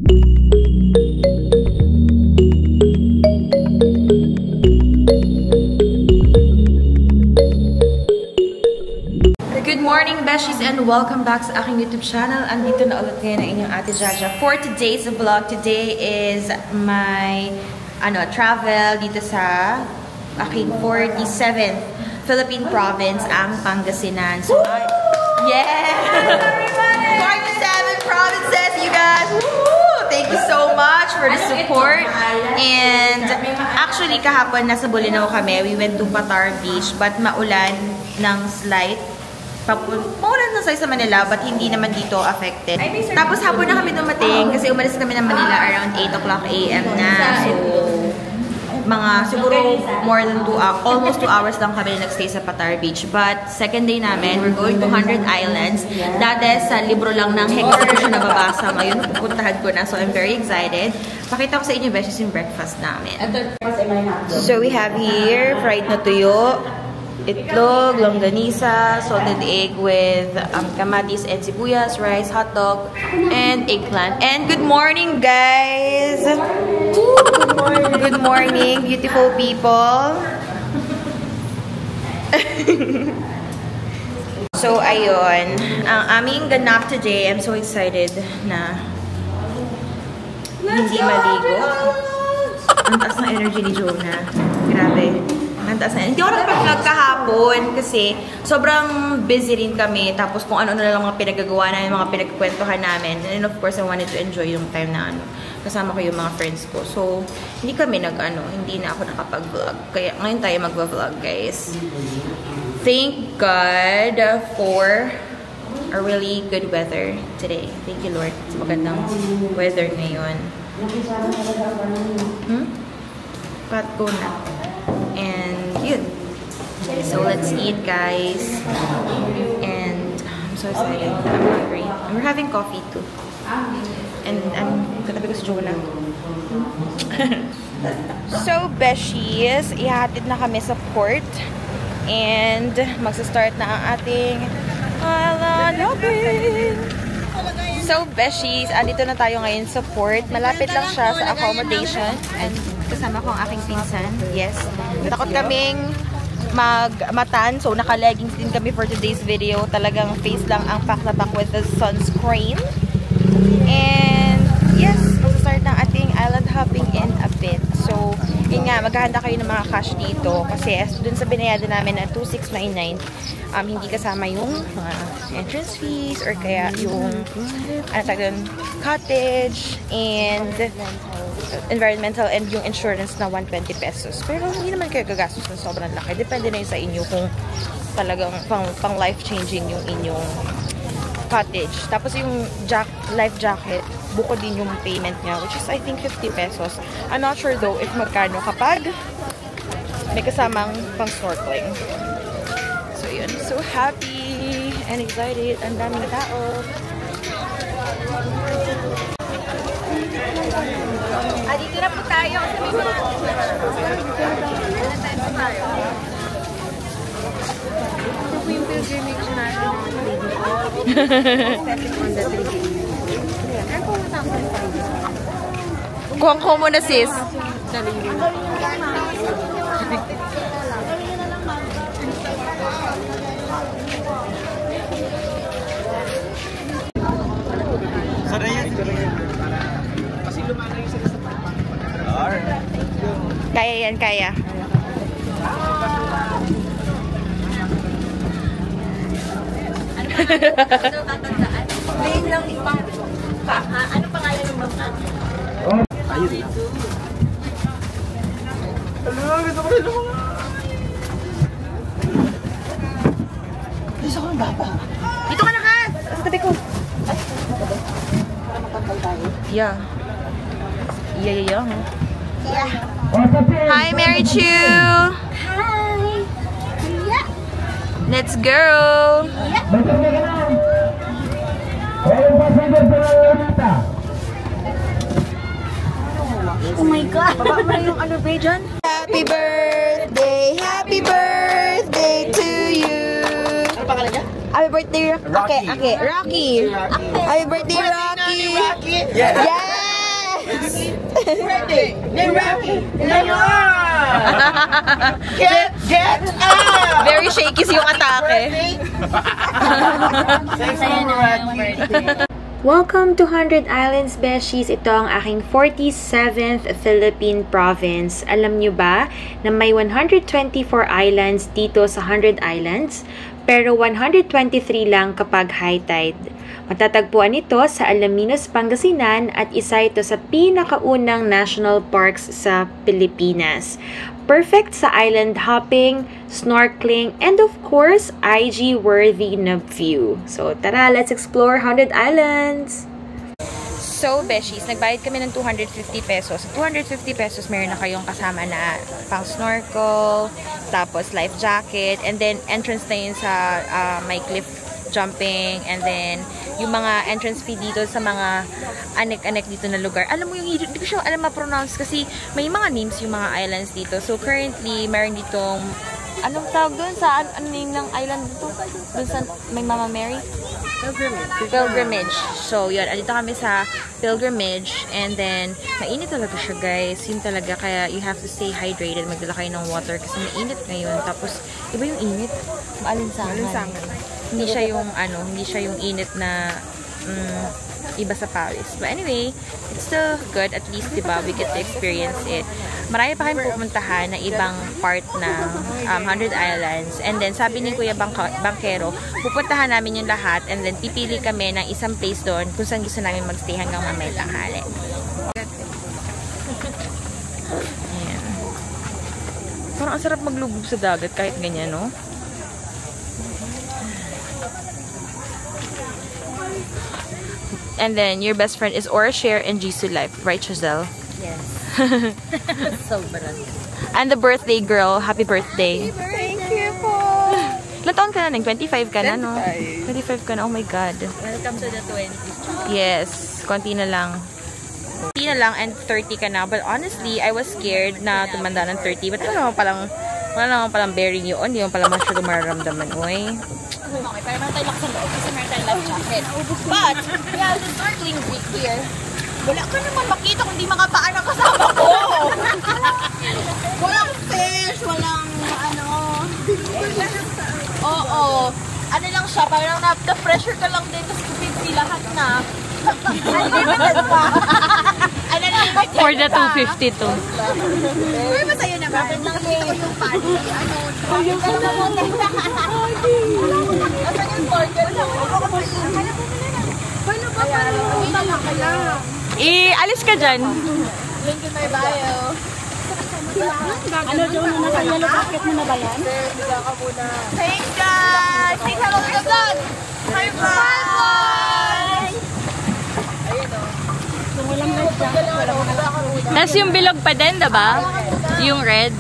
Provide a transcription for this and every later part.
Good morning, Beshies, and welcome back sa aking YouTube channel. Andito na ulit ngayon ang inyong Ate Jaja. For today's vlog, today is my travel dito sa aking 47th Philippine province, ang Pangasinan. So, yeah! 47 provinces, you guys! Woo! Thank you so much for the support. And actually, kahapon nasa Bolinao kami. We went to Patar Beach, but maulan ng slight. Maulan na sa Manila, but hindi naman dito affected. Tapos hapon na kami dumating kasi umalis kami ng Manila around 8 o'clock AM na. So, siguro more than 2 hours, almost 2 hours lang kami nagstay sa Patar Beach. But second day namin, we're going to 100 Islands. Dati sa libro lang ng Hector ko siya nababasa. Ngayon, pupuntahan ko na. So, I'm very excited. Pakita ko sa inyo, Beshes, yung breakfast namin. So, we have here fried na tuyo, itlog, longganisa, salted egg with kamatis and sibuyas, rice, hot dog, and eggplant. And good morning, guys! Good morning! Good morning, beautiful people! So, ayun. Ang aming ganap today, I'm so excited na hindi maligo. Ang taas ng energy ni Jonah. Grabe. Hindi ako nakapag-vlog kahapon kasi sobrang busy rin kami. Tapos kung ano-ano lang mga pinagagawa namin, mga pinagkwentuhan namin. And of course, I wanted to enjoy yung time na kasama ko yung mga friends ko. So, hindi kami hindi na ako nakapag-vlog. Kaya ngayon tayo mag-vlog, guys. Thank God for a really good weather today. Thank you, Lord. Sa magandang weather ngayon. Pat ko na. And yun. So let's eat, guys. And I'm so excited. I'm hungry. And we're having coffee too. And katabi ko si Jonah. So, Beshies, ihatid na kami sa port. And magsa-start na ang ating island hopping. So, Beshies, andito na tayo ngayon sa port. Malapit lang siya sa accommodation. And kasama ko ang aking pinsan. Yes. Takot kaming magmatan. So, naka-leggings din kami for today's video. Talagang face lang ang pack na pack with the sunscreen. And, yes, mag-start ng ating island hopping in a bit. So, yun nga, maghahanda kayo ng mga cash dito. Kasi, dun sa binayada namin na 2,699, hindi kasama yung entrance fees or kaya yung cottage and environmental and yung insurance na 120 pesos. Pero hindi naman kayo gagastos ng sobrang laki. Depende na yun sa inyo kung talagang pang life-changing yung inyong cottage. Tapos yung life jacket, buko din yung payment niya, which is I think 50 pesos. I'm not sure though if magkano kapag may kasamang pang snorkeling. So yun, so happy and excited. Ang daming tao. Dito na po tayo. Ito po yung pilgrimage natin. Kuhang ko muna, sis. Kaya yan, kaya. Ano pangalan ng bangka? Ayun na. Gusto ko rin naman. Gusto ko ng baba. Dito ka na ka! Sa tabi ko. Para makakal tayo. Yeah. Yeah. Hi, Mary Chu! Hi! Yeah! Let's go! Oh my God! Baba mo na yung ano ba dyan? Happy birthday to you! Ano pangalan niya? Happy birthday, Rocky! Rocky! Happy birthday, Rocky! Yeah! Yes! Ready. They're ready. They are. Get up. Very shaky yung atake. Welcome to 100 Islands, Beshies! Ito ang aking 47th Philippine province. Alam nyo ba na may 124 islands dito sa 100 Islands, pero 123 lang kapag high tide. Matatagpuan ito sa Alaminos, Pangasinan at isa ito sa pinakaunang national parks sa Pilipinas. Perfect sa island hopping, snorkeling, and of course, IG-worthy na view. So, tara, let's explore 100 Islands! So, Beshies, nagbayad kami ng 250 pesos. 250 pesos, meron na kayong kasama na pang snorkel, tapos life jacket, and then entrance na yun sa may cliff jumping, and then yung mga entrance fee dito sa mga anek-anek dito na lugar. Alam mo yung, hindi ko siya alam ma-pronounce kasi may mga names yung mga islands dito. So, currently, meron ditong, anong tawag doon? Sa, ano name ng island dito? Doon sa may Mama Mary? Pilgrimage. So, yun. Andito kami sa Pilgrimage. And then, mainit talaga siya, guys. Yun talaga. Kaya, you have to stay hydrated. Magdala kayo ng water kasi mainit ngayon. Tapos, iba yung init. Maalinsangan. Hindi siya yung, hindi siya yung init na iba sa Paris. But anyway, it's still good. At least, diba, we get to experience it. Marami pa kayong pupuntahan na ibang part ng 100 Islands. And then, sabi ni Kuya Bankero, pupuntahan namin yung lahat. And then, pipili kami ng isang place doon kung saan gusto namin magstay hanggang mamaya tanghali. Ayan. Parang ang sarap maglubog sa dagat kahit ganyan, no? And then, your best friend is Aura Share and Jisoo Life. Right, Chazelle? Yes. So bad. And the birthday girl, happy birthday. Thank you po. Ilan taon ka na, Ning? 25 ka na, no? 25 ka na, oh my God. Welcome to the 20s. Yes, konti na lang. Konti na lang and 30 ka na. But honestly, I was scared na tumanda ng 30. But wala naman palang bearing yun. Hindi mo pala masyado mararamdaman, oy. Okay, pero meron tayo lakas sa loob kasi meron tayong life jacket. But, yeah, the snorkeling week here, wala ka naman makita kung di makapaan ang kasama ko. Walang fish, walang Oo. Ano lang siya, parang na-pressure ka lang din kasi busy lahat na. Unlimited pa. Ano lang ba? For the 252. Uy, masaya naman. Nakikita ko yung party. Yung ka naman. Asan yung burger na? Paano ba? Alis ka dyan. Link in my bio. Ano daw na nasa yellow bucket mo na ba yan? Thanks, guys! Say hello to the vlog! Hi, bye! Ayun o. Kung walang life jacket, walang Tapos yung bilog pa din, diba? Yung red.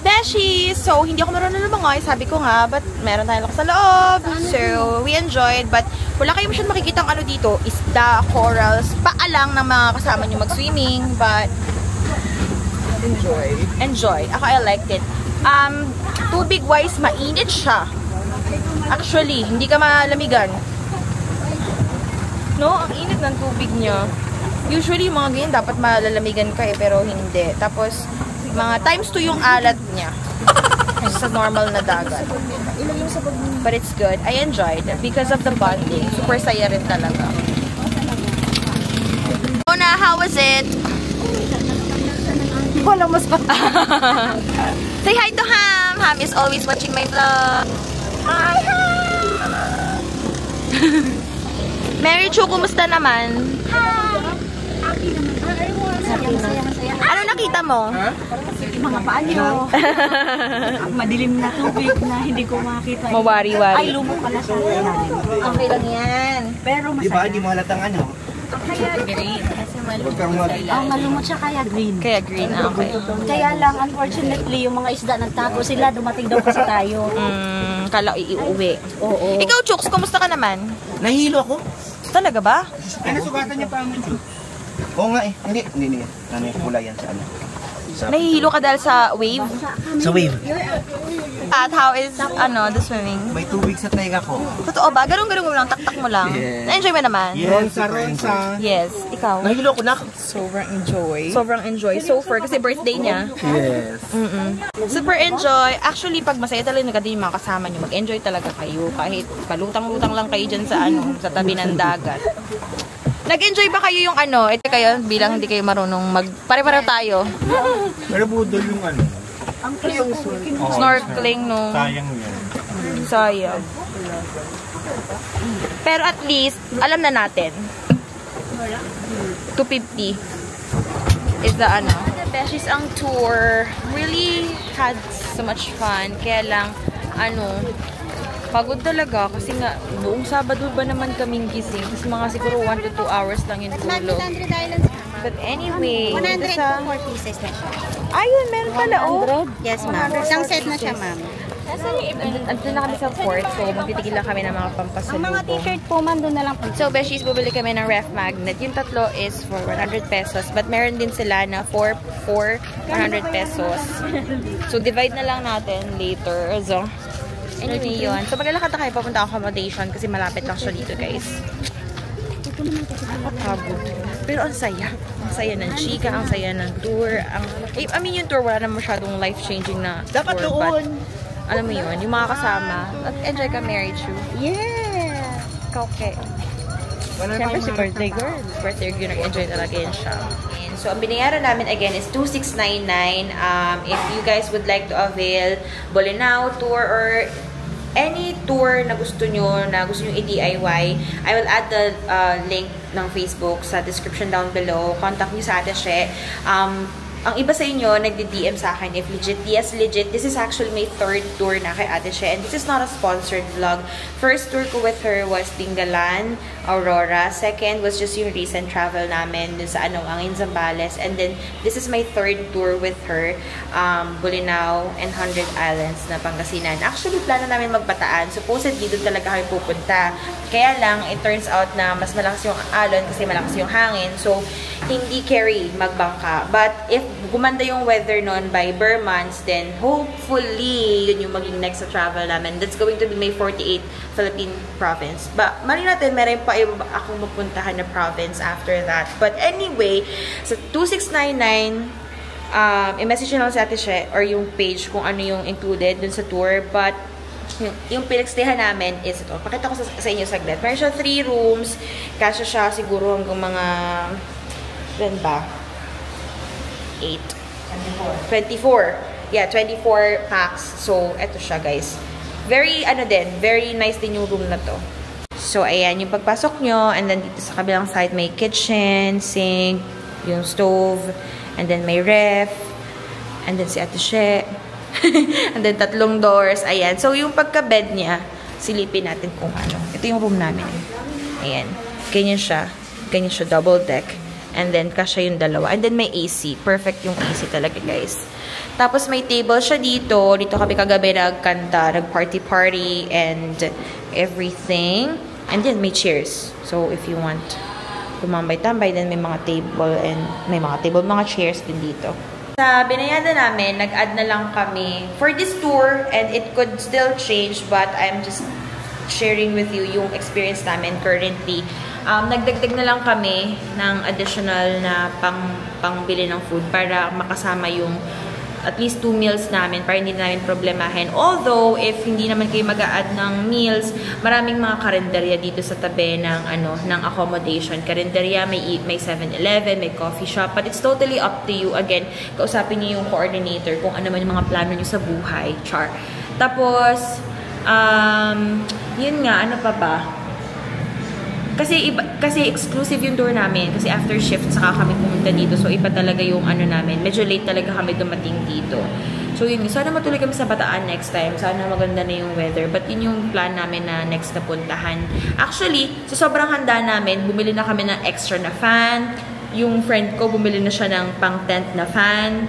Beshi! So, hindi ako marunong lumangoy. Sabi ko nga, but meron tayong lakas sa loob. So, we enjoyed. But, wala kayo masyadong makikita ang ano dito. Isda, corals, paalang ng mga kasama nyo mag-swimming. But, enjoy. Ako, I liked it. Tubig-wise, mainit siya. Actually, hindi ka malamigan. No? Ang init ng tubig niya. Usually, mga ganyan, dapat malalamigan ka pero hindi. Tapos, mga times 2 yung alat niya. Sa normal na dagat. But it's good. I enjoyed it because of the bonding. Super saya rin talaga. Mona, how was it? Walang mas pa. Say hi to Ham. Ham is always watching my vlog. Hi, Ham! Mary Chu, kumusta naman? Ano nakita mo? mga paa nyo. Madilim na tubig na hindi ko makita. Mawari-wari. Ay, lumok pala sa ilalim. Okay lang yan. Pero masaya. Diba? Di mo halatang ano? Kaya green. Kasi Huwag kang mag... malumot siya kaya green. Kaya green, okay. Kaya lang, unfortunately, yung mga isda nagtago sila, dumating daw kasi tayo. Kala iuwi. Oo. Ikaw, Chooks, kumusta ka naman? Nahihilo ako. Talaga ba? Ay, nasugatan niya pa mo. Oo nga eh. Hindi. Ano yung kulay yan sa ano? Nahihilo ka dahil sa wave? Sa wave. At how is, the swimming? May tubig sa tenga ko. Totoo ba? Ganun-ganun mo lang, tak-tak mo lang. Yes. Na-enjoy mo naman? Yes, Ronsa. Yes. Ikaw? Nahilo ko na. Sobrang enjoy. So far, kasi birthday niya. Yes. Super enjoy. Actually, pag masaya talaga yung mga kasama niyo, mag-enjoy talaga kayo. Kahit palutang-lutang lang kayo dyan sa sa tabi ng dagat. Nag-enjoy ba kayo yung ito kayo, bilang hindi kayo marunong pare-pareho tayo? Pero budol yung Snorkeling nung... sayang yun. Sayang. Pero at least, alam na natin. 250 is the Beshies ang tour. Really had so much fun. Kaya lang, pagod talaga kasi nga buong Sabado ba naman kaming gising. Kasi mga siguro 1 to 2 hours lang yung tulog. But anyway, 100 for 4 pieces na siya. Ayun, meron pala. Yes, ma'am. Isang set na siya, ma'am. Andun na kami sa port, so magtitigil lang kami ng mga pampasalubong. Ang mga t-shirt po, ma'am, doon na lang po. So, beshies, bubili kami ng ref magnet. Yung tatlo is for 100 pesos. But meron din sila na for 100 pesos. So, divide na lang natin later. So, anyway, yun. So, maglalakad na kayo papunta accommodation kasi malapit lang siya dito, guys. Pagod. Pero ang saya. Ang saya ng chika, ang saya ng tour. Yung tour, wala na masyadong life-changing na Dapat tour. doon. But, alam mo yun, yung mga kasama. Enjoy ka, Mary Chu. Yeah! Okay. Siyempre si birthday girl. Birthday girl, nag-enjoy talaga yun siya. And so, ang binayaran namin again is 2,699. If you guys would like to avail Bolinao tour or any tour na gusto nyo i-DIY, I will add the link ng Facebook sa description down below. Contact nyo sa Ate She. Ang iba sa inyo, nagdi-DM sa akin if legit. Yes, legit. This is actually my 3rd tour na kay Ate She. And this is not a sponsored vlog. First tour ko with her was Dingalan, Aurora. Second was just yung recent travel namin dun sa Angin, Zambales. And then, this is my 3rd tour with her. Bolinao and 100 Islands na Pangasinan. Actually, plano namin magbataan. Supposedly, doon talaga kami pupunta. Kaya lang, it turns out na mas malakas yung alon kasi malakas yung hangin. So, hindi carry magbangka. But, if gumanda yung weather nun by bare months, then hopefully, yun yung maging next sa travel namin. That's going to be my 48 Philippine province. But, mali natin, meron pa akong mapuntahan na province after that. But anyway, sa 2,699, i-message nyo lang sa Ate She or yung page kung ano yung included dun sa tour. But, yung pinagstayhan namin is ito. Pakita ko sa inyo saglit. Meron siya 3 rooms. Kasya siya siguro hanggang mga 24. Yeah, 24 packs. So, eto siya, guys. Very, very nice din yung room na to. So, ayan, yung pagpasok nyo, and then dito sa kabilang side, may kitchen, sink, yung stove, and then may ref, and then si Ate She, and then 3 doors, ayan. So, yung pagka-bed niya, silipin natin kung ano. Ito yung room namin. Ayan. Ganyan siya, double deck. And then, kasya yung dalawa. And then, may AC. Perfect yung AC talaga, guys. Tapos, may table siya dito. Dito kami kagabi nagkanta, nag-party-party, and everything. And then, may chairs. So, if you want tumambay-tambay, then may mga table, and may mga chairs din dito. Sa binayada namin, nag-add na lang kami for this tour, and it could still change, but I'm just sharing with you yung experience namin currently. Nagdagdag na lang kami ng additional na pangbili ng food para makasama yung at least 2 meals namin para hindi namin problemahin. Although, if hindi naman kayo mag-a-add ng meals, maraming mga karinderya dito sa tabi ng ng accommodation. Karinderya, may 7-Eleven, may coffee shop, but it's totally up to you. Again, kausapin niyo yung coordinator kung ano man yung mga plano niyo sa buhay. Char. Tapos, yun nga, ano pa ba? Kasi exclusive yung tour namin. Kasi after shift, saka kami pumunta dito. So, iba talaga yung namin. Medyo late talaga kami dumating dito. So, yun. Sana matuloy kami sa Bataan next time. Sana maganda na yung weather. But yun yung plan namin na next na puntahan. Actually, sa sobrang handa namin, bumili na kami ng extra na fan. Yung friend ko, bumili na siya ng pang-tent na fan.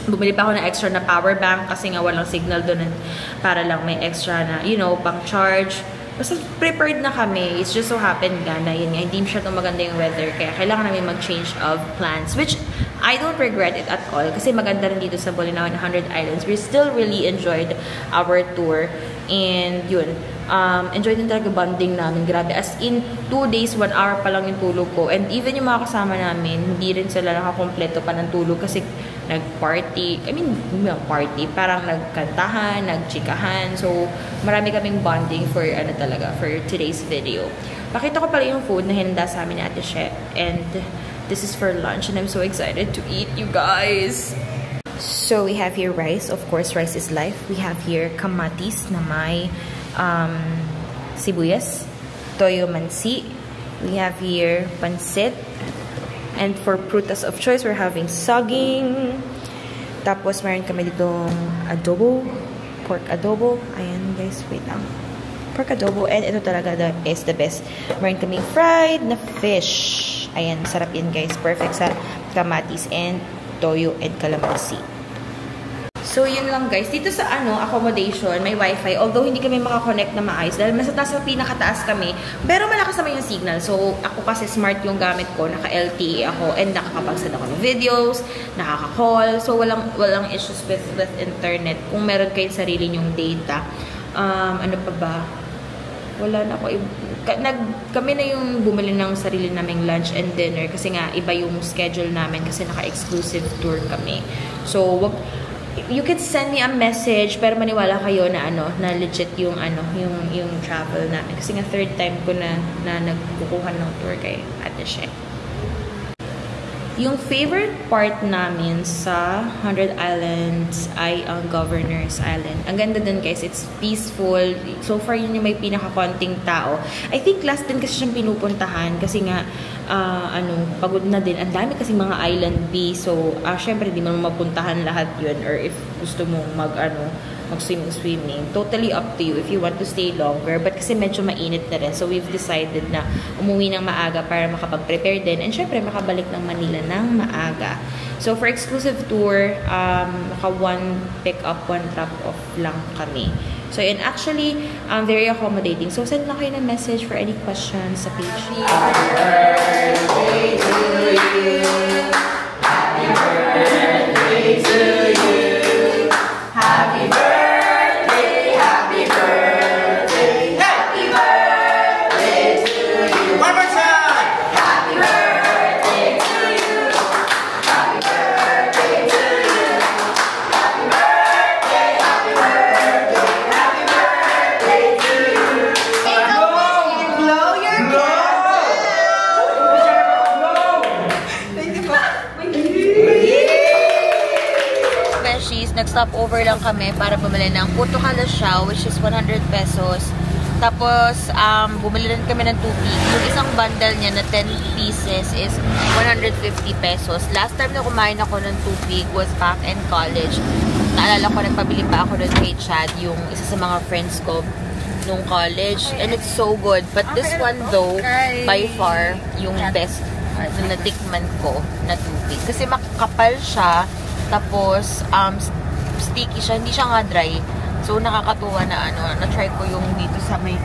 Bumili pa ako ng extra na power bank kasi nga walang signal doon para lang may extra na, pang-charge. basta prepared na kami. It's just so happened nga na yun nga, hindi masyadong maganda yung weather. Kaya kailangan namin mag-change of plans. Which, I don't regret it at all. Kasi maganda rin dito sa Bolinao and 100 Islands. We still really enjoyed our tour. And yun, enjoy din talaga bonding namin. Grabe. As in, 2 days, 1 hour pa lang yung tulog ko. And even yung mga kasama namin, hindi rin sila nakakompleto pa ng tulog kasi nag-party. I mean, party. Parang nagkantahan, nagchikahan. So, marami kaming bonding for, for today's video. Pakita ko pala yung food na hinanda sa amin ni Ate She. And this is for lunch. And I'm so excited to eat, you guys. So, we have here rice. Of course, rice is life. We have here kamatis na may sibuyas, toyo mansi. We have here pansit. And for prutas of choice, we're having saging. Tapos, meron kami ditong adobo. Pork adobo. Ayan, guys. Wait lang. Pork adobo. And ito talaga is the best. Meron kaming fried na fish. Ayan, sarap yan, guys. Perfect sa kamatis and toyo and calamansi. So, yun lang guys. Dito sa accommodation, may wifi. Although, hindi kami makakonect na maayos. Dahil nasa pinakataas kami. Pero malakas naman yung signal. So, ako kasi smart yung gamit ko. Naka-LTE ako. And nakakapag-send ako ng videos. Nakaka-call. So, walang issues with internet. Kung meron kayong sarili nyong data. Ano pa ba? Wala na ako. Kami na yung bumili ng sarili naming lunch and dinner. Kasi nga, iba yung schedule namin. Kasi naka-exclusive tour kami. So, you can send me a message pero maniwala kayo na na legit yung yung travel namin kasi nga 3rd time ko na nagkukuha ng tour kay Ate She. Yung favorite part namin sa 100 Islands ay ang Governor's Island. Ang ganda dun guys, it's peaceful. So far yun yung may pinaka-konting tao. I think last din kasi siyang pinupuntahan kasi nga pagod na din. Ang dami kasi mga island bee. So syempre di mo mapuntahan lahat yun or if gusto mo mag-swimming. Totally up to you if you want to stay longer. But kasi medyo mainit na rin. So we've decided na umuwi ng maaga para makapag-prepare din. And syempre makabalik ng Manila ng maaga. So for exclusive tour, maka 1 pick up, 1 drop off lang kami. So and actually, very accommodating. So send lang kayo ng message for any questions sa page. Happy birthday to you. Happy birthday to you. Happy birthday, happy birthday, happy birthday to you. One more time! Happy birthday to you. Happy birthday to you. Happy birthday, happy birthday, happy birthday to you. Blow your nag-stop over lang kami para bumili ng puto kalasyaw, which is 100 pesos. Tapos, bumili rin kami ng tubig. Yung isang bundle niya na 10 pieces is 150 pesos. Last time na kumain ako ng tubig was back in college. Naalala ko, nagpabili pa ako ng kay Chad, yung isa sa mga friends ko nung college. And it's so good. But this one though, by far, yung best na natikman ko na tubig. Kasi makapal siya, tapos, sticky siya. Hindi siya nga dry. So, nakakatuwa na na-try ko yung dito sa may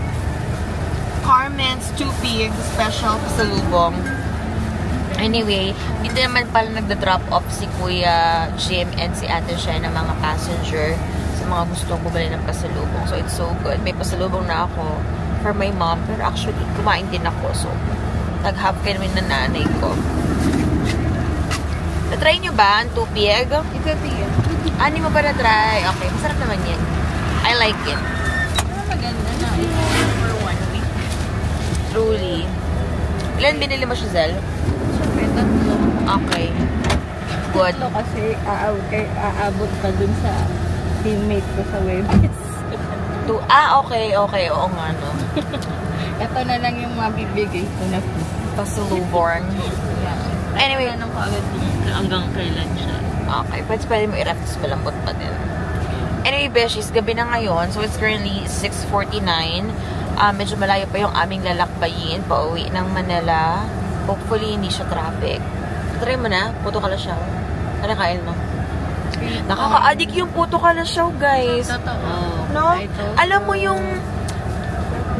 Carmen's Tupig Special Pasalubong. Anyway, dito naman pala nagda-drop off si Kuya Jim and si Ate She na mga passenger sa mga gustong bumili ng pasalubong. So, it's so good. May pasalubong na ako for my mom. Pero actually, kumain din ako. So, nag-have kami na nanay ko. Na-try nyo ba ang tupig? Hindi mo ba na-try? Okay, masarap naman yan. I like it. Maganda na. For 1 week. Truly. Ilan binili mo, Giselle? Siyempre, 3. Okay. Good. Kasi aabot pa dun sa teammate ko sa Webis. Okay. Oo nga, no. Ito na lang yung mabibigay ko na pasalubong. Anyway, tanong ko agad hanggang kailan siya. Okay, pwede mo i-ref, tapos malambot pa din. Anyway, beshies, gabi na ngayon. So, it's currently 6:49. Medyo malayo pa yung aming lalakbayin pauwi ng Manila. Hopefully, hindi siya traffic. Try mo na, puto kalasyaw. Ano kain mo? Nakaka-addict yung puto kalasyaw, guys. Totoo. No? Alam mo yung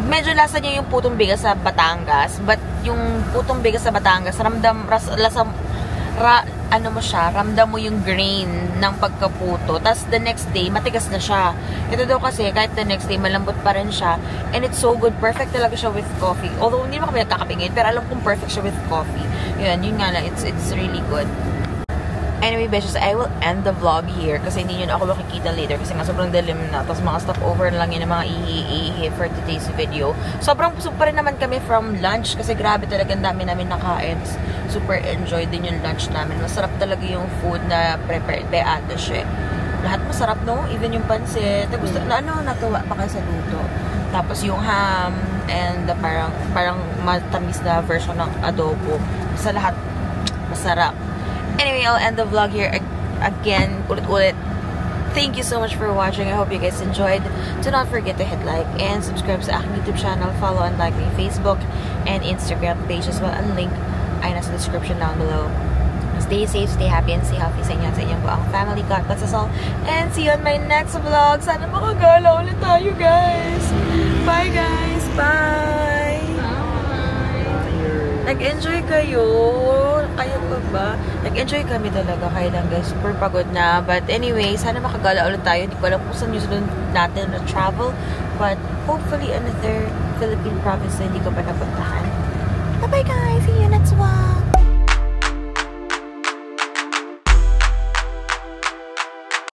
medyo lasa niya yung putong bigas sa Batangas. But yung putong bigas sa Batangas, ramdam mo yung grain ng pagkaputo. Tapos the next day, matigas na siya. Ito daw kasi, kahit the next day, malambot pa rin siya. And it's so good. Perfect talaga siya with coffee. Although, hindi naman kami nagkakapingin, pero alam kong perfect siya with coffee. Yun nga lang. It's really good. Anyway, beshes, I will end the vlog here kasi hindi nyo na ako makikita later kasi nga sobrang dilim na. Tapos mga stopover na lang yun ng mga ihi for today's video. Sobrang busog pa rin naman kami from lunch kasi grabe talaga ang dami namin nakain. Super enjoy din yung lunch namin. Masarap talaga yung food na prepared by Ate She. Lahat masarap, no? Even yung pansit. Gusto na natuwa pa kayo sa luto. Tapos yung ham and the parang matamis na version ng adobo. Sa lahat, masarap. Anyway, I'll end the vlog here again. Ulit-ulit. Thank you so much for watching. I hope you guys enjoyed. Do not forget to hit like and subscribe sa aking YouTube channel. Follow and like my Facebook and Instagram page as well. Ang link ay nasa description down below. Stay safe, stay happy, and stay healthy sa inyo at sa inyong buong family. God bless us all. And see you on my next vlog. Sana makagala ulit tayo, guys. Bye, guys. Bye. Nag-enjoy kayo? Kayo pa ba? Nag-enjoy kami talaga. Kaya lang guys, super pagod na. But anyway, sana makagala ulit tayo. Hindi ko alam kung saan yung natin na travel. But hopefully another Philippine province na hindi ko pa napuntahan. Bye-bye guys! See you next one!